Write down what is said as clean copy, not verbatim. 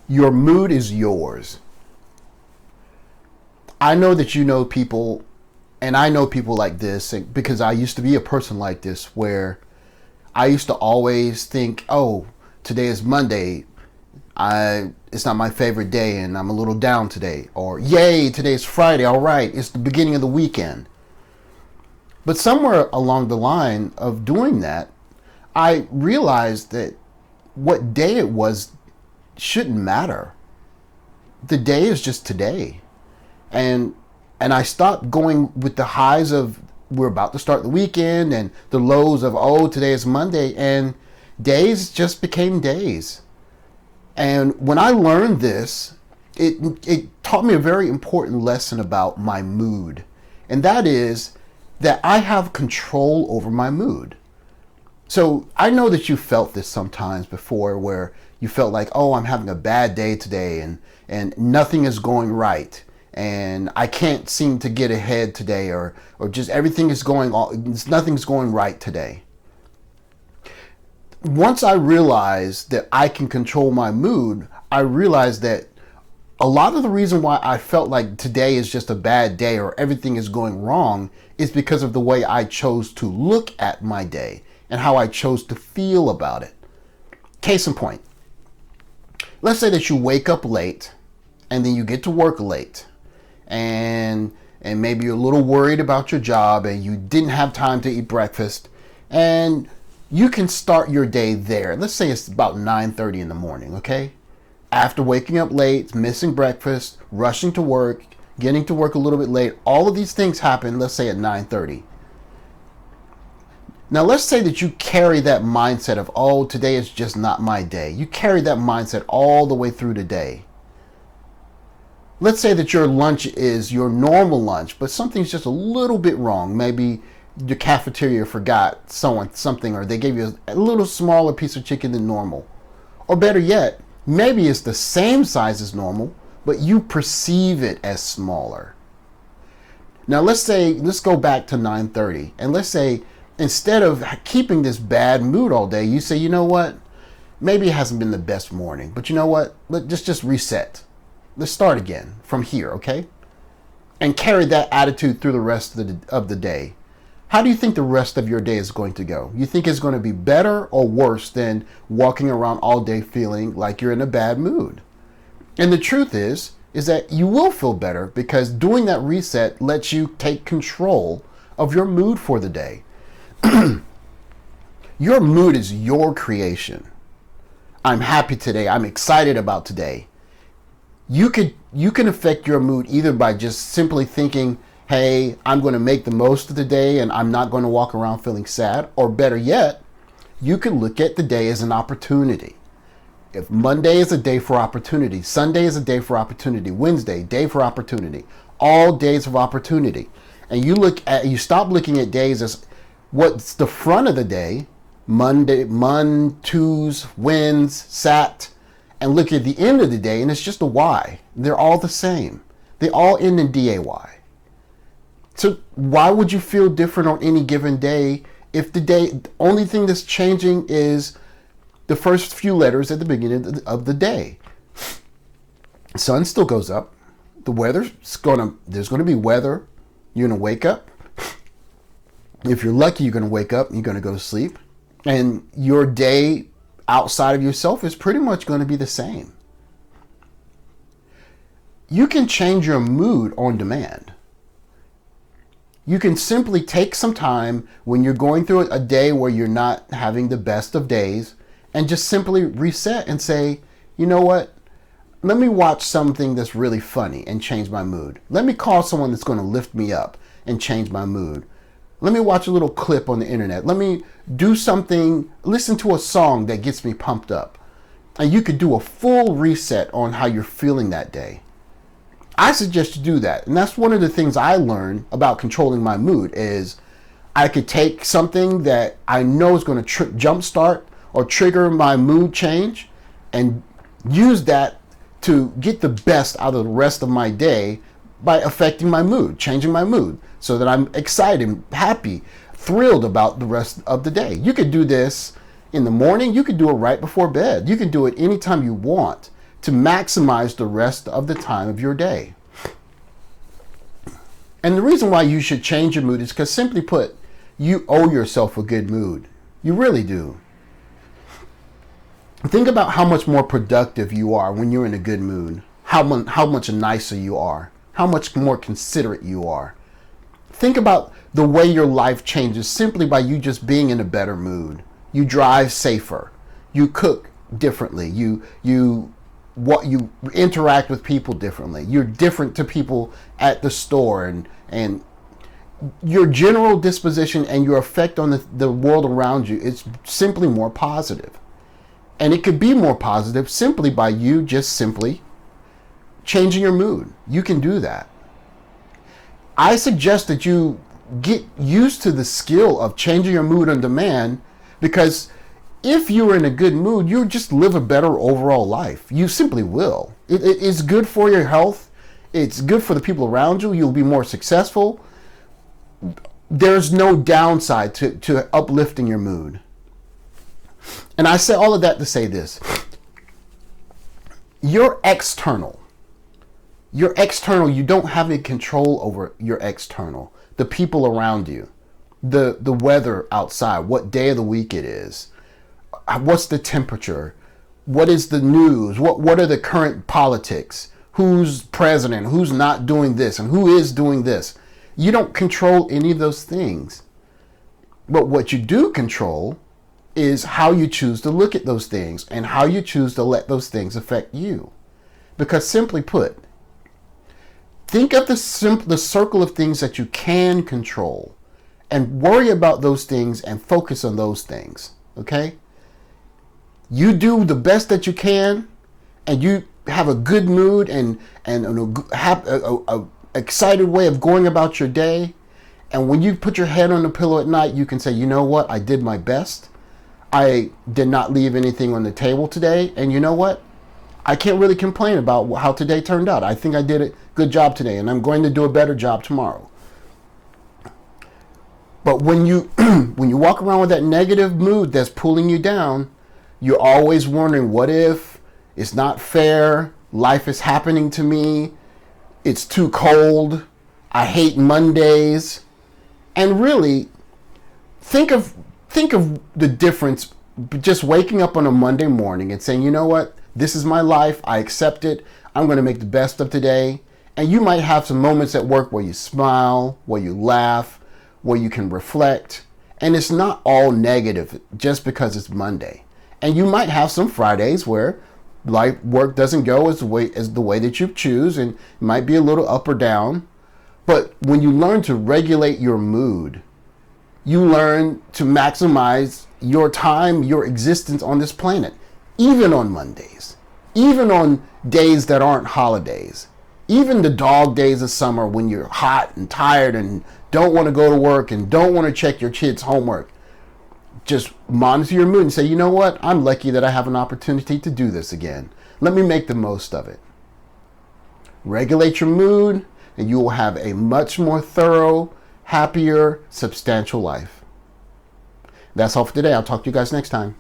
Your mood is yours. I know that you know people, and I know people like this because I used to be a person like this where I used to always think, oh, today is Monday. It's not my favorite day and I'm a little down today. Or, yay, today's Friday. All right, it's the beginning of the weekend. But somewhere along the line of doing that, I realized that what day it was shouldn't matter. The day is just today. And I stopped going with the highs of we're about to start the weekend and the lows of, oh, today is Monday, and days just became days. And when I learned this, it taught me a very important lesson about my mood. And that is that I have control over my mood. So I know that you felt this sometimes before where you felt like, oh, I'm having a bad day today and nothing is going right. And I can't seem to get ahead today or just everything is nothing's going right today. Once I realized that I can control my mood, I realized that a lot of the reason why I felt like today is just a bad day or everything is going wrong is because of the way I chose to look at my day and how I chose to feel about it. Case in point, let's say that you wake up late and then you get to work late and maybe you're a little worried about your job and you didn't have time to eat breakfast, and you can start your day there. Let's say it's about 9:30 in the morning, okay? After waking up late, missing breakfast, rushing to work, getting to work a little bit late, all of these things happen, let's say at 9:30. Now let's say that you carry that mindset of, oh, today is just not my day. You carry that mindset all the way through the day. Let's say that your lunch is your normal lunch, but something's just a little bit wrong. Maybe the cafeteria forgot something, or they gave you a little smaller piece of chicken than normal. Or better yet, maybe it's the same size as normal, but you perceive it as smaller. Now let's go back to 9:30, and let's say instead of keeping this bad mood all day, you say, you know what? Maybe it hasn't been the best morning, but you know what? Let's just reset. Let's start again from here, okay? And carry that attitude through the rest of the day. How do you think the rest of your day is going to go? You think it's going to be better or worse than walking around all day feeling like you're in a bad mood? And the truth is that you will feel better because doing that reset lets you take control of your mood for the day. Your mood is your creation. I'm happy today. I'm excited about today. You can affect your mood either by just simply thinking, hey, I'm going to make the most of the day and I'm not going to walk around feeling sad. Or better yet, you can look at the day as an opportunity. If Monday is a day for opportunity, Sunday is a day for opportunity, Wednesday, day for opportunity, all days of opportunity. And you stop looking at days as what's the front of the day, Monday, Tues, Wins, Sat, and look at the end of the day and it's just a Y. They're all the same. They all end in DAY. So why would you feel different on any given day if the only thing that's changing is the first few letters at the beginning of the day? The sun still goes up. There's going to be weather. You're going to wake up. If you're lucky, you're going to wake up and you're going to go to sleep. And your day outside of yourself is pretty much going to be the same. You can change your mood on demand. You can simply take some time when you're going through a day where you're not having the best of days and just simply reset and say, you know what? Let me watch something that's really funny and change my mood. Let me call someone that's going to lift me up and change my mood. Let me watch a little clip on the internet. Let me do something, listen to a song that gets me pumped up. And you could do a full reset on how you're feeling that day. I suggest you do that. And that's one of the things I learned about controlling my mood is I could take something that I know is going to jumpstart or trigger my mood change and use that to get the best out of the rest of my day by affecting my mood, changing my mood so that I'm excited, happy, thrilled about the rest of the day. You could do this in the morning. You could do it right before bed. You can do it anytime you want. to maximize the rest of the time of your day. And the reason why you should change your mood is because, simply put, you owe yourself a good mood. You really do. Think about how much more productive you are when you're in a good mood. How much nicer you are. How much more considerate you are. Think about the way your life changes simply by you just being in a better mood. You drive safer. You cook differently. You interact with people differently. You're different to people at the store, and your general disposition and your effect on the world around you is simply more positive. And it could be more positive simply by you just simply changing your mood. You can do that. I suggest that you get used to the skill of changing your mood on demand, because if you're in a good mood, you'll just live a better overall life. You simply will. It's good for your health. It's good for the people around you. You'll be more successful. There's no downside to uplifting your mood. And I say all of that to say this. Your external, you don't have any control over your external. The people around you, the weather outside, what day of the week it is, what's the temperature, what is the news, what are the current politics, who's president, who's not doing this, and who is doing this. You don't control any of those things. But what you do control is how you choose to look at those things and how you choose to let those things affect you. Because, simply put, think of the circle of things that you can control and worry about those things and focus on those things. Okay? You do the best that you can, and you have a good mood and have a excited way of going about your day. And when you put your head on the pillow at night, you can say, you know what? I did my best. I did not leave anything on the table today. And you know what? I can't really complain about how today turned out. I think I did a good job today, and I'm going to do a better job tomorrow. But when you when you walk around with that negative mood that's pulling you down, you're always wondering, what if? It's not fair. Life is happening to me. It's too cold. I hate Mondays. And really, think of the difference just waking up on a Monday morning and saying, you know what? This is my life. I accept it. I'm going to make the best of today. And you might have some moments at work where you smile, where you laugh, where you can reflect. And it's not all negative just because it's Monday. And you might have some Fridays where work doesn't go as the way that you choose, and it might be a little up or down. But when you learn to regulate your mood, you learn to maximize your time, your existence on this planet, even on Mondays, even on days that aren't holidays, even the dog days of summer when you're hot and tired and don't want to go to work and don't want to check your kids' homework. Just monitor your mood and say, you know what? I'm lucky that I have an opportunity to do this again. Let me make the most of it. Regulate your mood, and you will have a much more thorough, happier, substantial life. That's all for today. I'll talk to you guys next time.